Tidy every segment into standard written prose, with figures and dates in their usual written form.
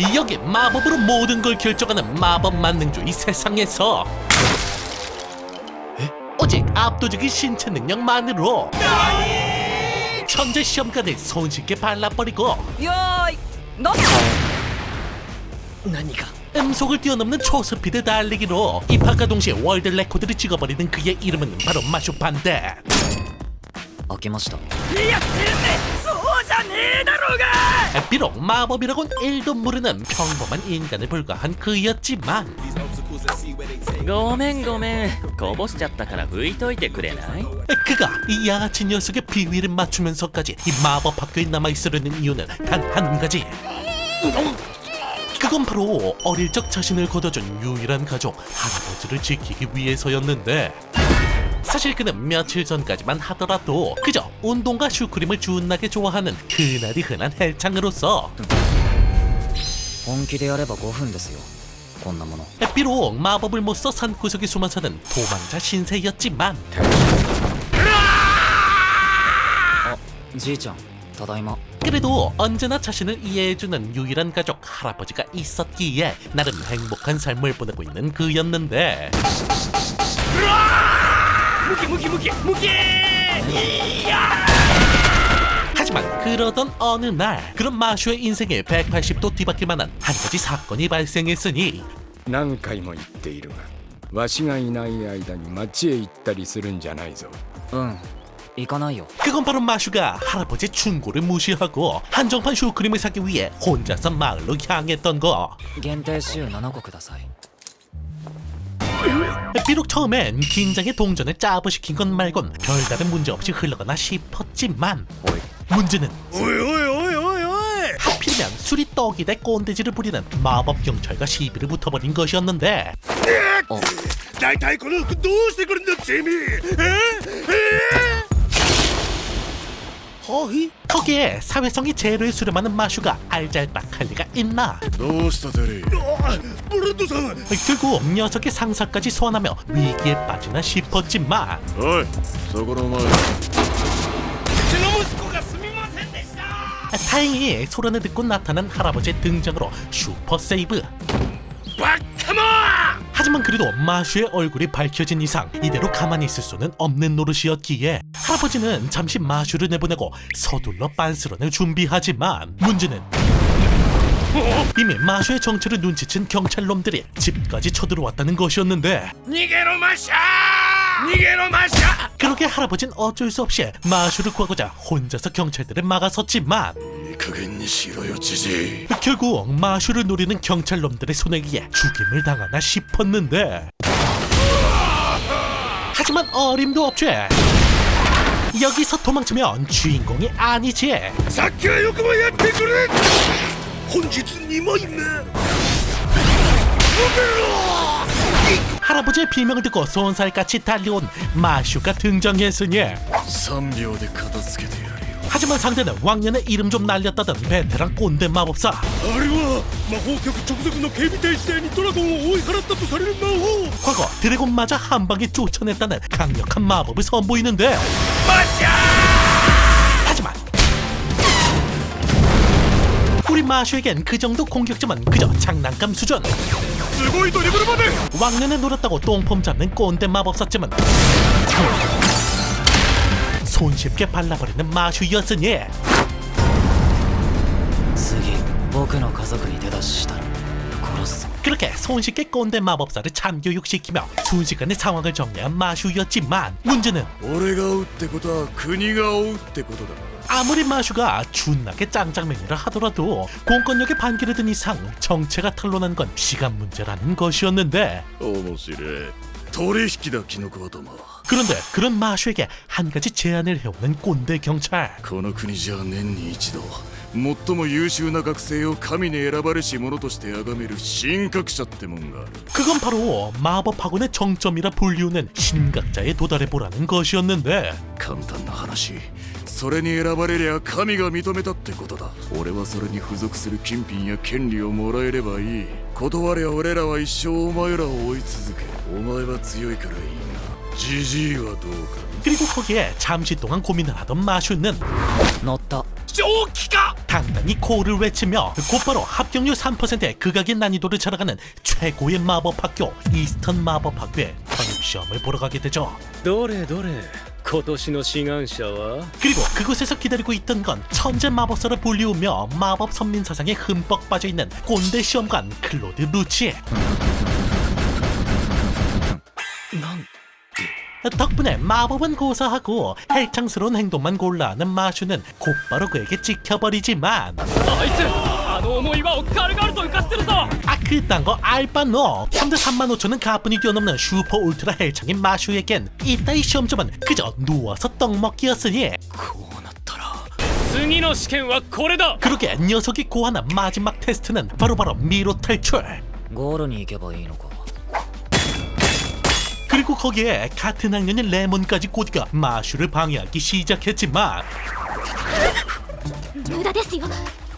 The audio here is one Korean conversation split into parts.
여기 마법으로 모든 걸 결정하는 마법 만능주 이 세상에서 오직 압도적인 신체 능력만으로 천재 시험관을 손쉽게 발라버리고 よーいノッ何が 음속을 뛰어넘는 초스피드 달리기로 입학과 동시에 월드 레코드를 찍어버리는 그의 이름은 바로 마슈판데. 開けましたいやてめえそうじゃねえだろうが 비록 마법이라곤 1도 모르는 평범한 인간에 불과한 그였지만 ごめんこぼしちゃったから拭いといてくれない？ 그가 이 양아치 녀석의 비위를 맞추면서까지 이 마법 학교에 남아있으려는 이유는 단 한 가지. 그건 바로 어릴 적 자신을 거둬준 유일한 가족 할아버지를 지키기 위해서였는데, 사실 그는 며칠 전까지만 하더라도 그저 운동과 슈크림을 준나게 좋아하는 그날이 흔한 헬창으로서 本気でやれば5分ですよこんなもの 비록 마법을 못 써 산구석에 숨어서는 도망자 신세였지만 じいちゃんただいま 그래도 언제나 자신을 이해해주는 유일한 가족 할아버지가 있었기에 나름 행복한 삶을 보내고 있는 그였는데, 하지만 그러던 어느 날 그런 마슈의 인생에 180도 뒤바뀔 만한 한 가지 사건이 발생했으니 何回も言っているがわしがいない間に町へ行ったりするんじゃないぞうん行かないよ 그건 바로 마슈가 할아버지의 충고를 무시하고 한정판 슈크림을 사기 위해 혼자서 마을로 향했던 거. 限定週7個ください 비록 처음엔 긴장의 동전을 짜부시킨 것 말곤 별다른 문제 없이 흘러가나 싶었지만 문제는 하필이면 술이 떡이 돼 꼰대질을 부리는 마법 경찰과 시비를 붙어버린 것이었는데, 大体この服どうしてくるんだ君거기에 사회성이 제로에 수렴하는 마슈가 알잘딱할 리가 있나. どうしたテリーブラッドさん 결국 녀석의 상사까지 소환하며 위기에 빠지나 싶었지만 おいそこのお前 다행히 소란을 듣고 나타난 할아버지의 등장으로 슈퍼 세이브. バッカモン 하지만 그래도 마슈의 얼굴이 밝혀진 이상 이대로 가만히 있을 수는 없는 노릇이었기에 할아버지는 잠시 마슈를 내보내고 서둘러 빤스런을 준비하지만 문제는 이미 마슈의 정체를 눈치챈 경찰놈들이 집까지 쳐들어왔다는 것이었는데, 逃げろマシャー逃げろマシャ 그렇게 할아버지는 어쩔 수 없이 마슈를 구하고자 혼자서 경찰들을 막아섰지만 ーいい加減にしろよじじい 결국 마슈를 노리는 경찰놈들의 손에 의해 죽임을 당하나 싶었는데, 하지만 어림도 없지. 여기서 도망치면 주인공이 아니지. さっきはよくもやってくれ本日2枚目 할아버지의 비명을 듣고 쏜살같이 달려온 마슈가 등장했으니, 3秒で片付けてやるよ 하지만 상대는 왕년에 이름 좀 날렸다던 베테랑 꼰대 마법사. あれは魔法局直属の警備隊時代にドラゴンを追い払ったとされる魔法 과거 드래곤마저 한 방에 쫓아냈다는 강력한 마법을 선보이는데, 하지만 우리 마슈에겐 그 정도 공격점은 그저 장난감 수준. すごいドリブルまで 왕년에 놀았다고 똥폼 잡는 꼰대 마법사쯤은 손쉽게 발라버리는 마슈였으니 次僕の家族に手出ししたら殺すぞ 그렇게 손쉽게 꼰대 마법사를 참교육시키며 순식간에 상황을 정리한 마슈였지만 문제는 俺が追うってことは国が追うってことだ 아무리 마슈가 준나게 짱짱맨이라 하더라도 공권력에 반기를 든 이상 정체가 탄로난 건 시간 문제라는 것이었는데, 面白い取引だキノコ頭 그런데 그런 마슈에게 한 가지 제안을 해오는 꼰대 경찰. この国じゃ年に一度最も優秀な学生を神に選ばれし者として崇める神格者ってもんがある 그건 바로 마법학원의 정점이라 불리우는 신각자에 도달해보라는 것이었는데, 簡単な話それに選ばれりゃ神が認めたってことだ俺はそれに付属する金品や権利をもらえればいい断りゃ俺らは一生お前らを追い続けお前は強いからいいがジジイはどうか 그리고 거기에 잠시 동안 고민을 하던 마슈는 乗った正気か 당당히 코를 외치며 곧바로 합격률 3%의 극악의 난이도를 자랑하는 최고의 마법학교 이스턴 마법학교에 편입시험을 보러 가게 되죠. どれどれ今年の志願者は 그리고 그곳에서 기다리고 있던 건 천재 마법사를 불리우며 마법 선민사상에 흠뻑 빠져있는 꼰대 시험관 클로드 루치. 덕분에 마법은 고사하고 헬창스러운 행동만 골라하는 마슈는 곧바로 그에게 찍혀버리지만 あいつあの重岩を軽々と浮かせてるぞ 그딴 거 알바노. 3대 3만 5천은 가뿐히 뛰어넘는 슈퍼 울트라 헬창인 마슈에겐 이따위 시험점은 그저 누워서 떡먹기였으니 こうなったら次の試験はこれだ 그러게 녀석이 고하는 마지막 테스트는 바로바로 미로 탈출. ゴールに行けばいいのか 그리고 거기에 같은 학년인 레몬까지 꼬디가 마슈를 방해하기 시작했지만 無駄ですよ。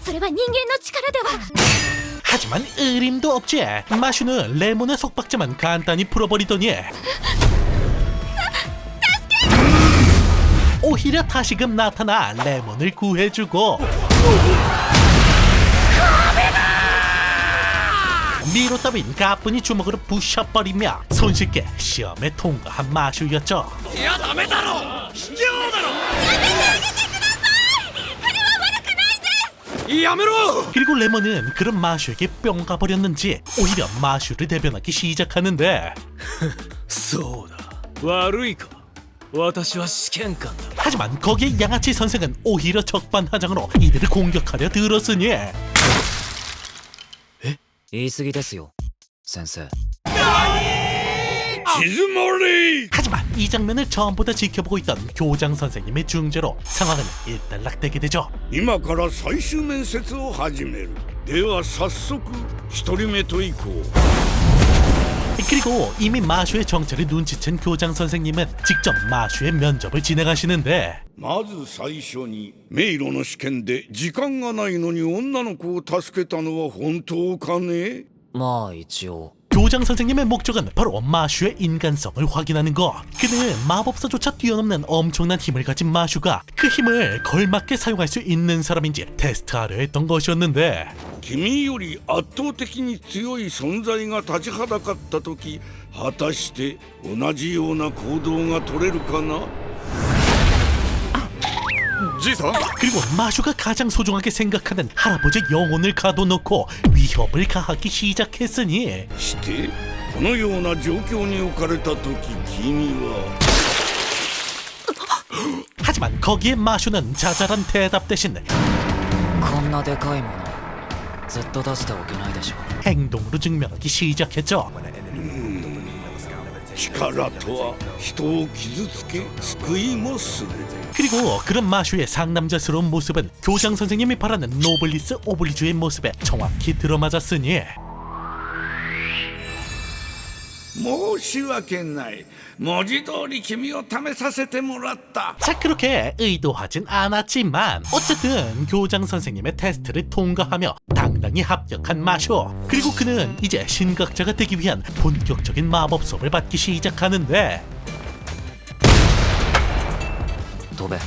それは人間の力では。 하지만 의림도 없지. 마슈는 레몬의 속박자만 간단히 풀어버리더니 오히려 다시금 나타나 레몬을 구해주고 미로 따윈 가뿐히 주먹으로 부셔버리며 손쉽게 시험에 통과한 마슈였죠. いやダメだろ卑怯だろやめろ 그리고 레몬은 그런 마슈에게 뿅 가버렸는지 오히려 마슈를 대변하기 시작하는데 そうだ悪いか私は試験官だ 하지만 거기에 양아치 선생은 오히려 적반하장으로 이들을 공격하려 들었으니 言い過ぎですよ先生 하지만 이 장면을 처음부터 지켜보고 있던 교장 선생님의 중재로 상황은 일단락되게 되죠. 今から最終面接を始める。では早速一人目と行こう。 그리고 이미 마슈의 정체를 눈치챈 교장 선생님은 직접 마슈의 면접을 진행하시는데 まず最初に迷路の試験で時間がないのに女の子を助けたのは本当かね。まあ一応 교장 선생님의 목적은 바로 마슈의 인간성을 확인하는 것. 그는 마법사조차 뛰어넘는 엄청난 힘을 가진 마슈가 그 힘을 걸맞게 사용할 수 있는 사람인지 테스트하려 했던 것이었는데 君より圧倒的に強い存在が立ちはだかった時、果たして同じような行動が取れるかな。 지성 그리고 마슈가 가장 소중하게 생각하는 할아버지의 영혼을 가둬놓고 위협을 가하기 시작했으니 してこのような状況に置かれた時、君は 하지만 거기에 마슈는 자잘한 대답 대신 こんなでかいものずっと出しておけないでしょ 행동으로 증명하기 시작했죠. 力とは人を傷つけ救いもする。 그리고 그런 마슈의 상남자스러운 모습은 교장 선생님이 바라는 노블리스 오블리주의 모습에 정확히 들어맞았으니 申し訳ない。文字通り君を試させてもらった。 자 그렇게 의도하진 않았지만 어쨌든 교장 선생님의 테스트를 통과하며 당당히 합격한 마슈. 그리고 그는 이제 신각자가 되기 위한 본격적인 마법 수업을 받기 시작하는데 飛べ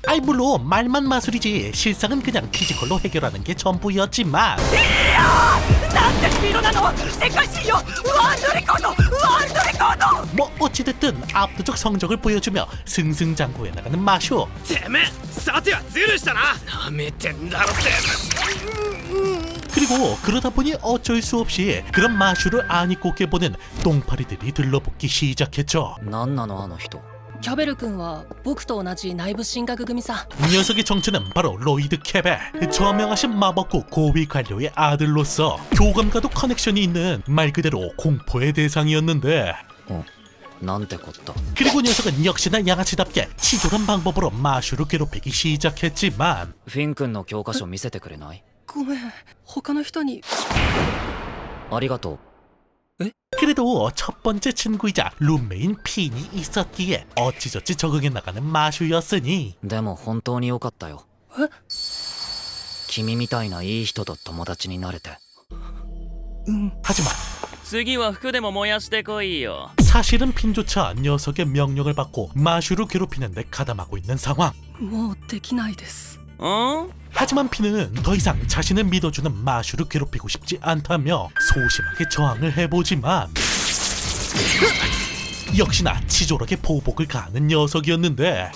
아이 물론 말만 마술이지 실상은 그냥 피지컬로 해결하는 게 전부였지만 なんてスピードなの世界新よワールドレコードワールドレコード 뭐 어찌됐든 압도적 성적을 보여주며 승승장구해 나가는 마슈. てめえさてはズルしたななめてんだろって 그리고 그러다 보니 어쩔 수 없이 그런 마슈를 아니 꼽게 보는 똥파리들이 들러붙기 시작했죠. なんなのあの人キャベル君は僕と同じ内部進学組さ 녀석의 정체는 바로 로이드 캐벨. 저명하신 마법국 고위 관료의 아들로서 교감과도 커넥션이 있는 말 그대로 공포의 대상이었는데 なんてこった 그리고 녀석은 역시나 양아치답게 치졸한 방법으로 마슈를 괴롭히기 시작했지만 フィン君の教科書見せてくれない ごめん他の人にありがとう 그래도 첫 번째 친구이자 룸메인 핀이 있었기에 어찌저찌 적응해 나가는 마슈였으니 でも本当に良かったよえ君みたいないい人と友達になれて 하지만 次は服でも燃やしてこいよ 사실은 핀조차 녀석의 명령을 받고 마슈를 괴롭히는 데 가담하고 있는 상황. もうできないです 하지만 피는 더 이상 자신을 믿어주는 마슈를 괴롭히고 싶지 않다며 소심하게 저항을 해보지만 역시나 치졸하게 보복을 가하는 녀석이었는데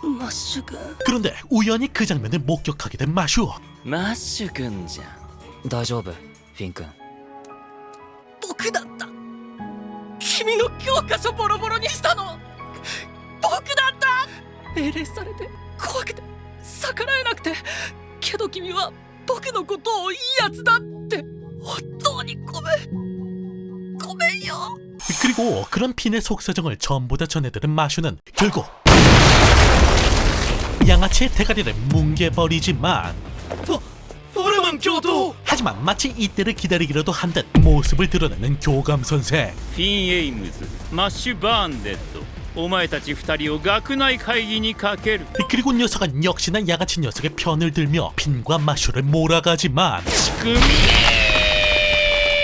マッシュ君 그런데 우연히 그 장면을 목격하게 된 마슈. マッシュくんじゃん大丈夫フィン君僕だった君の教科書ボロボロにしたの僕だった命令されて怖くて逆らえなくてけど君は僕のことをいいやつだって本当にごめんよ 그리고 그런 핀의 속사정을 전부 다 전해들은 마슈는 결국 양아치의 대가리를 뭉개버리지만 하지만 마치 이때를 기다리기라도 한 듯 모습을 드러내는 교감 선생. フィン・エイムズマッシュ・バーンデッドお前たち二人を学内会議にかける 그리고 녀석은 역시나 양아치 녀석의 편을 들며 핀과 마슈를 몰아가지만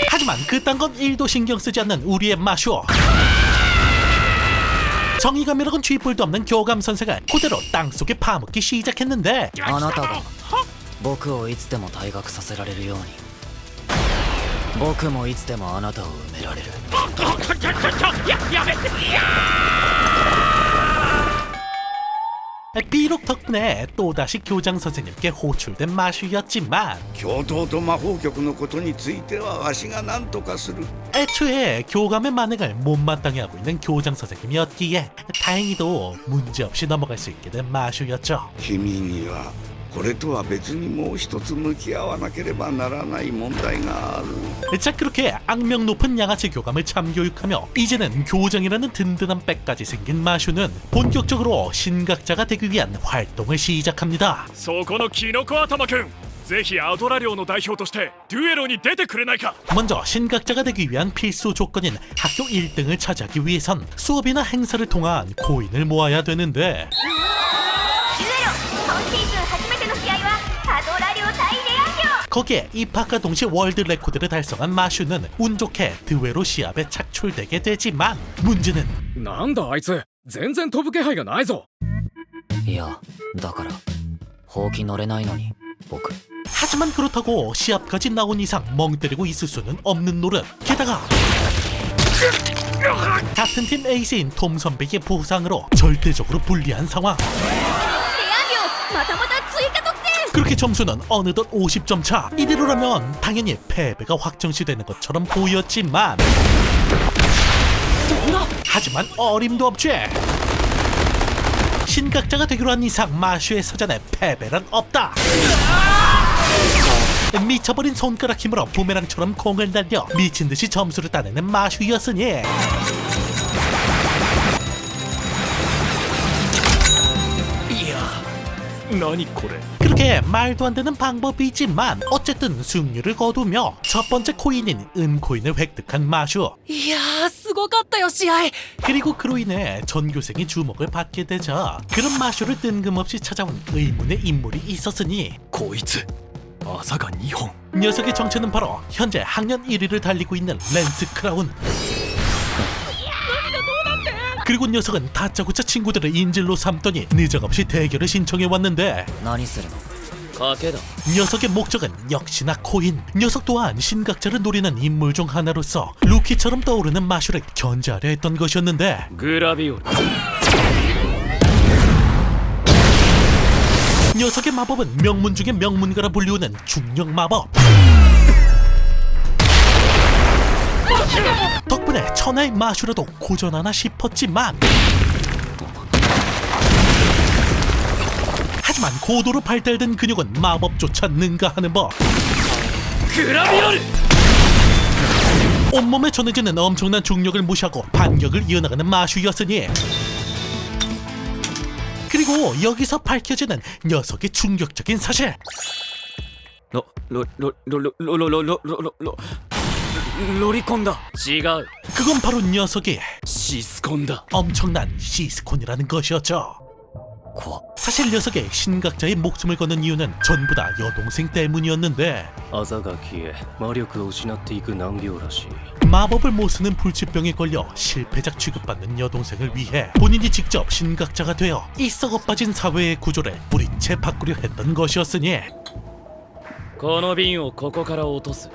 하지만 그딴 건 1도 신경 쓰지 않는 우리의 마슈. 정의감이라곤 쥐뿔도 없는 교감 선생을 그대로 땅속에 파묻기 시작했는데 あなたが僕をいつでも退学させられるように僕もいつでもあなたを埋められる 비록 덕분에 또다시 교장 선생님께 호출된 마슈였지만 教頭と魔法局のことについてはわしが何とかする 애초에 교감의 만행을 못마땅해 하고 있는 교장 선생님이었기에 다행히도 문제없이 넘어갈 수 있게 된 마슈였죠. 君にはこれとは別にもう一つ向き合わなければならない問題がある 자, 그렇게 악명 높은 양아치 교감을 참교육하며 이제는 교장이라는 든든한 백까지 생긴 마슈는 본격적으로 신각자가 되기 위한 활동을 시작합니다. そこのキノコ頭くんぜひアドラ寮の代表としてデュエロに出てくれないか 먼저 신각자가 되기 위한 필수 조건인 학교 1등을 차지하기 위해선 수업이나 행사를 통한 코인을 모아야 되는데 今シーズン初めての試合はアドラ寮対レア寮 거기에 입학과 동시에 월드 레코드를 달성한 마슈는 운 좋게 드웨로 시합에 착출되게 되지만 문제는 なんだあいつ全然飛ぶ気配がないぞいやだからほうき乗れないのに僕 하지만 그렇다고 시합까지 나온 이상 멍 때리고 있을 수는 없는 노릇. 게다가 같은 팀 에이스인 톰 선배의 부상으로 절대적으로 불리한 상황. レア寮またまた追加得点 그렇게 점수는 어느덧 50점 차. 이대로라면 당연히 패배가 확정시되는 것처럼 보였지만 하지만 어림도 없지. 신각자가 되기로 한 이상 마슈의 사전에 패배란 없다. 미쳐버린 손가락 힘으로 부메랑처럼 공을 날려 미친듯이 점수를 따내는 마슈였으니何これ 그렇게 말도 안 되는 방법이지만 어쨌든 승리를 거두며 첫 번째 코인인 은코인을 획득한 마슈. いやーすごかったよ試合 그리고 그로 인해 전교생이 주목을 받게 되자 그런 마슈를 뜬금없이 찾아온 의문의 인물이 있었으니 こいつ朝が2本 녀석의 정체는 바로 현재 학년 1위를 달리고 있는 랜스 크라운. 그리고 녀석은 다짜고짜 친구들을 인질로 삼더니 늦어없이 대결을 신청해 왔는데 何するの賭けだ 녀석의 목적은 역시나 코인. 녀석 또한 신각자를 노리는 인물 중 하나로서 루키처럼 떠오르는 마슈를 견제하려 했던 것이었는데 グラビオル 녀석의 마법은 명문 중의 명문가라 불리우는 중력 마법. 덕분에 천하의 마슈라도 고전하나 싶었지만 하지만 고도로 발달된 근육은 마법조차 능가하는 법. グラビオル 온몸에 전해지는 엄청난 중력을 무시하고 반격을 이어나가는 마슈였으니 그리고 여기서 밝혀지는 녀석의 충격적인 사실. ロリコンだ違う 그건 바로 녀석이 シスコンだ 엄청난 시스콘이라는 것이었죠. 怖っ 사실 녀석의 신각자의 목숨을 거는 이유는 전부 다 여동생 때문이었는데 朝が消え魔力を失っていく難病らしい 마법을 못 쓰는 불치병에 걸려 실패작 취급받는 여동생을 위해 본인이 직접 신각자가 되어 이 썩어 빠진 사회의 구조를 뿌리채 바꾸려 했던 것이었으니 この瓶をここから落とす。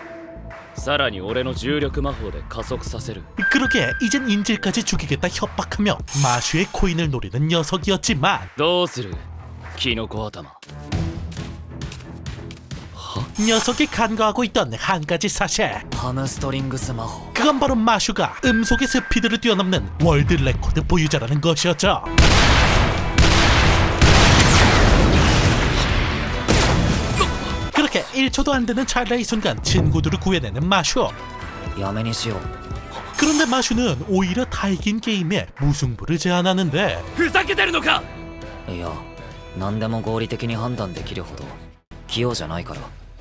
さらに俺の重力魔法で加速させる。 그러게 이젠 인질까지 죽이겠다 협박하며 마슈의 코인을 노리는 녀석이었지만 どうするキノコ頭。 녀석이 간과하고 있던 한 가지 사실, ハムストリングス魔法。 그건 바로 마슈가 음속의 스피드를 뛰어넘는 월드 레코드 보유자라는 것이었죠. 그렇게 1초도 안 되는 찰나의 순간 친구들을 구해내는 마슈. やめにしよ 그런데 마슈는 오히려 다 이긴 게임에 무승부를 제안하는데 ふざけてるのか。いや、何でも合理的に判断できるほど器用じゃないから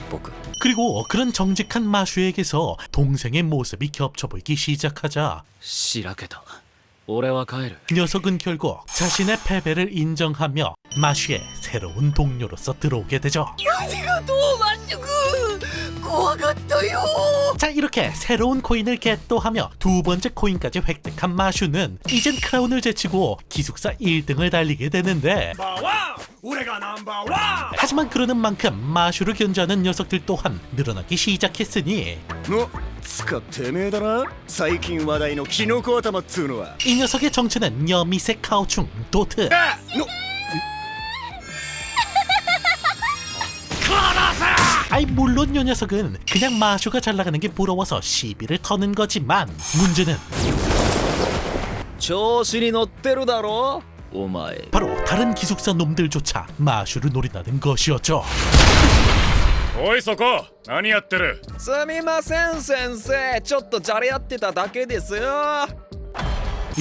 僕。 그리고 그런 정직한 마슈에게서 동생의 모습이 겹쳐 보이기 시작하자 しらけた。俺は帰る。 녀석은 결국 자신의 패배를 인정하며 마슈의 새로운 동료로서 들어오게 되죠. ありがとうマッシュ君怖かったよ 자, 이렇게 새로운 코인을 겟도하며 두 번째 코인까지 획득한 마슈는 이젠 크라운을 제치고 기숙사 1등을 달리게 되는데 하지만 그러는 만큼 마슈를 견제하는 녀석들 또한 늘어나기 시작했으니 つかてめえだな最近話題のキノコ頭っつうのは 이 녀석의 정체는 여미색 카오충 도트. 아이 물론 이 녀석은 그냥 마슈가 잘 나가는 게 부러워서 시비를 터는 거지만 문제는 調子に乗ってるだろお前。 바로 다른 기숙사 놈들조차 마슈를 노린다는 것이었죠. おいそこ何やってる。すみません先生、ちょっとじゃれ合ってただけですよ。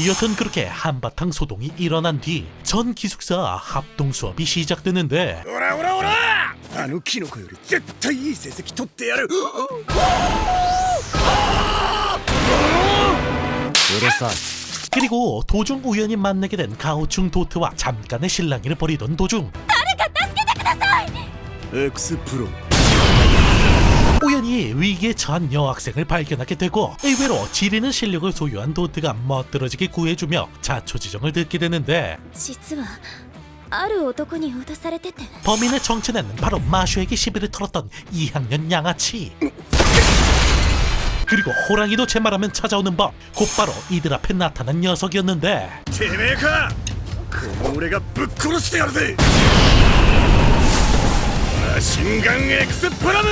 여튼 그렇게 한바탕 소동이 일어난 뒤 전 기숙사 합동 수업이 시작되는데 オラオラオラあのキノコより絶対いい成績取ってやるうるさい。 그리고 도중 우연히 만나게 된 가오충 도트와 잠깐의 실랑이를 벌이던 도중 エクスプロ 우연히 위기에 처한 여학생을 발견하게 되고 의외로 지리는 실력을 소유한 도트가 멋들어지게 구해주며 자초지종을 듣게 되는데 実はある男に脅されてて 범인의 정체는 바로 마슈에게 시비를 털었던 2학년 양아치. 그리고 호랑이도 제 말하면 찾아오는 법, 곧바로 이들 앞에 나타난 녀석이었는데 てめえかこの俺がぶっ殺してやるぜマシンガンエクスプラム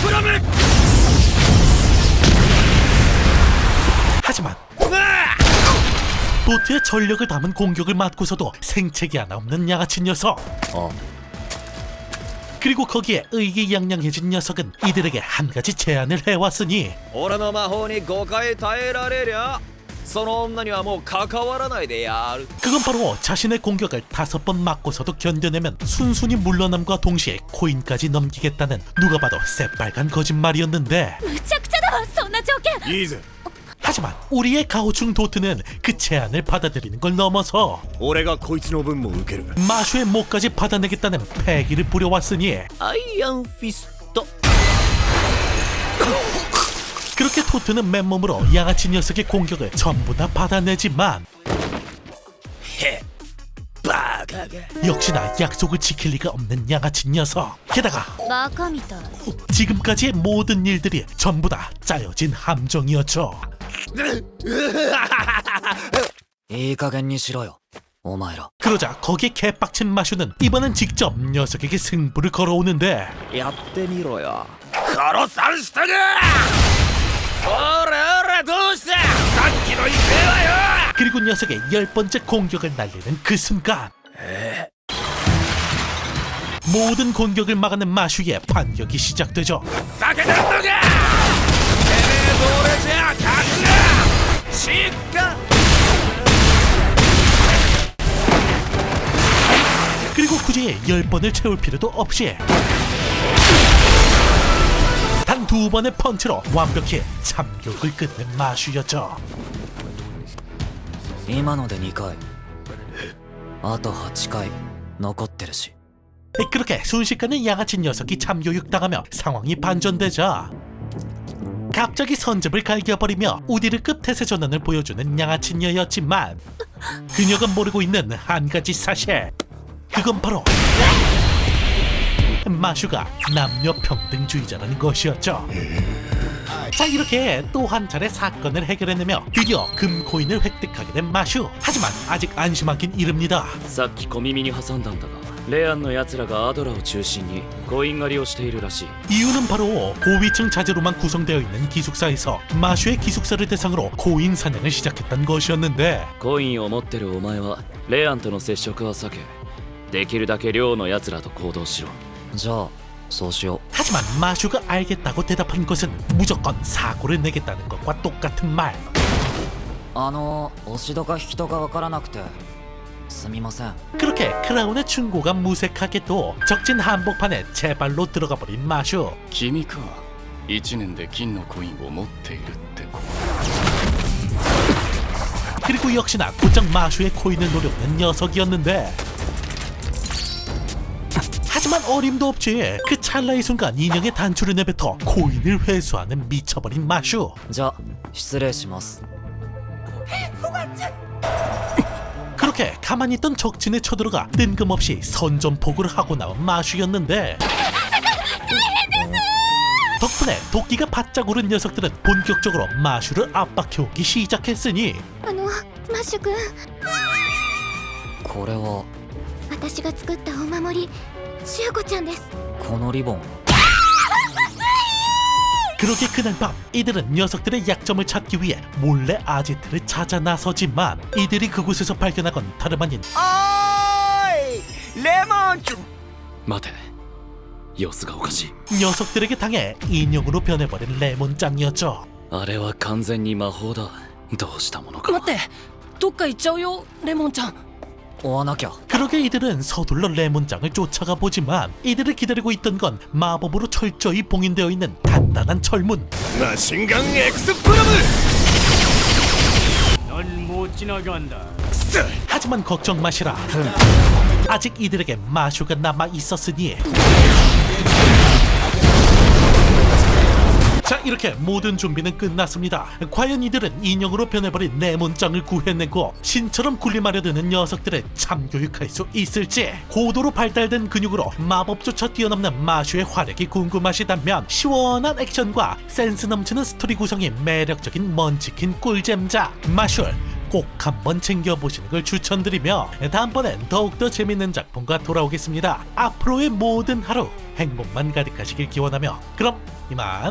プラム 하지만 도트의 전력을 담은 공격을 맞고서도 생채기 하나 없는 양아치 녀석. 그리고 거기에 의기양양해진 녀석은 이들에게 한 가지 제안을 해왔으니 俺の魔法に5回耐えられりゃその女にはもう関わらないでやる。 그건 바로 자신의 공격을 5번 맞고서도 견뎌내면 순순히 물러남과 동시에 코인까지 넘기겠다는 누가 봐도 새빨간 거짓말이었는데 むちゃくちゃだわそんな条件いいぜ 하지만 우리의 가오충 도트는 그 제안을 받아들이는 걸 넘어서 俺がこいつの分も受ける 마슈의 목까지 받아내겠다는 패기를 부려왔으니 アイアンフィスト。 그렇게 도트는 맨몸으로 양아치 녀석의 공격을 전부 다 받아내지만 역시나 약속을 지킬 리가 없는 양아치 녀석. 게다가 バカみたい 지금까지의 모든 일들이 전부 다 짜여진 함정이었죠. いい加減にしろよお前ら。 그러자 거기에 개빡친 마슈는 이번엔 직접 녀석에게 승부를 걸어오는데 やってみろよ。殺さんしたがおらおらどうしたさっきの威勢はよ 그리고 녀석의 10번째 공격을 날리는 그 순간 모든 공격을 막아낸 마슈의 반격이 시작되죠. 避けてんのかてめえと俺じゃ勝つなしっか 그리고 굳이 10번을 채울 필요도 없이 단 2번의 펀치로 완벽히 참교육을 끝낸 마슈였죠. 今ので2回。あと8回残ってるし。 그렇게 순식간에 양아치 녀석이 참교육당하며 상황이 반전되자 갑자기 선접을 갈겨버리며 우디르급 태세 전환을 보여주는 양아치녀였지만 그녀가 모르고 있는 한 가지 사실, 그건 바로 마슈가 남녀 평등주의자라는 것이었죠. 자, 이렇게 또 한 차례 사건을 해결해내며 드디어 금코인을 획득하게 된 마슈. 하지만 아직 안심하긴 이릅니다. さっき小耳に挟んだんだがレアンの奴らがアドラを中心にコイン狩りをしているらしい。 이유는 바로 고위층 자재로만 구성되어 있는 기숙사에서 마슈의 기숙사를 대상으로 코인 사냥을 시작했던 것이었는데, コインを持ってるお前はレアンとの接触は避けできるだけ寮の奴らと行動しろ。じゃあそうしよう。 하지만 마슈가 알겠다고 대답한 것은 무조건 사고를 내겠다는 것과 똑같은 말. 押しとか引きとかわからなくてすみません。 그렇게 크라운의 충고가 무색하게도 적진 한복판에 제발로 들어가 버린 마슈. 君か、1年で金のコインを持っているって子。 그리고 역시나 곧장 마슈의 코인을 노려오는 녀석이었는데, 하지만 어림도 없지. 그 찰나의 순간 인형의 단추를 내뱉어 코인을 회수하는 미쳐버린 마슈. じゃあ失礼します。 그렇게 가만히 있던 적진에 쳐들어가 뜬금없이 선전포고를 하고 나온 마슈였는데, 덕분에 도끼가 바짝 오른 녀석들은 본격적으로 마슈를 압박해오기 시작했으니, マシュ君、これは私が作ったお守り、シュウコちゃんです。このリボン。 그렇게 그날 밤 이들은 녀석들의 약점을 찾기 위해 몰래 아지트를 찾아 나서지만, 이들이 그곳에서 발견하건 다름 아닌 レモンちゃん。待て、様子がおかしい。 녀석들에게 당해 인형으로 변해버린 레몬짱이었죠. あれは完全に魔法だ。どうしたものか。待って、どっか行っちゃうよレモンちゃん。追わなきゃ。 그러게 이들은 서둘러 레몬짱을 쫓아가 보지만 이들을 기다리고 있던 건 마법으로 철저히 봉인되어 있는 단단한 철문. マシンガンエクスプロム。 넌 못 지나간다. 하지만 걱정 마시라. 아직 이들에게 마슈가 남아 있었으니. 자, 이렇게 모든 준비는 끝났습니다. 과연 이들은 인형으로 변해버린 레몬짱을 구해내고 신처럼 군림하려드는 녀석들을 참교육할 수 있을지, 고도로 발달된 근육으로 마법조차 뛰어넘는 마슈의 활약이 궁금하시다면 시원한 액션과 센스 넘치는 스토리 구성이 매력적인 먼치킨 꿀잼작 마슈 꼭 한번 챙겨보시는 걸 추천드리며, 다음번엔 더욱더 재밌는 작품과 돌아오겠습니다. 앞으로의 모든 하루 행복만 가득하시길 기원하며 그럼 이만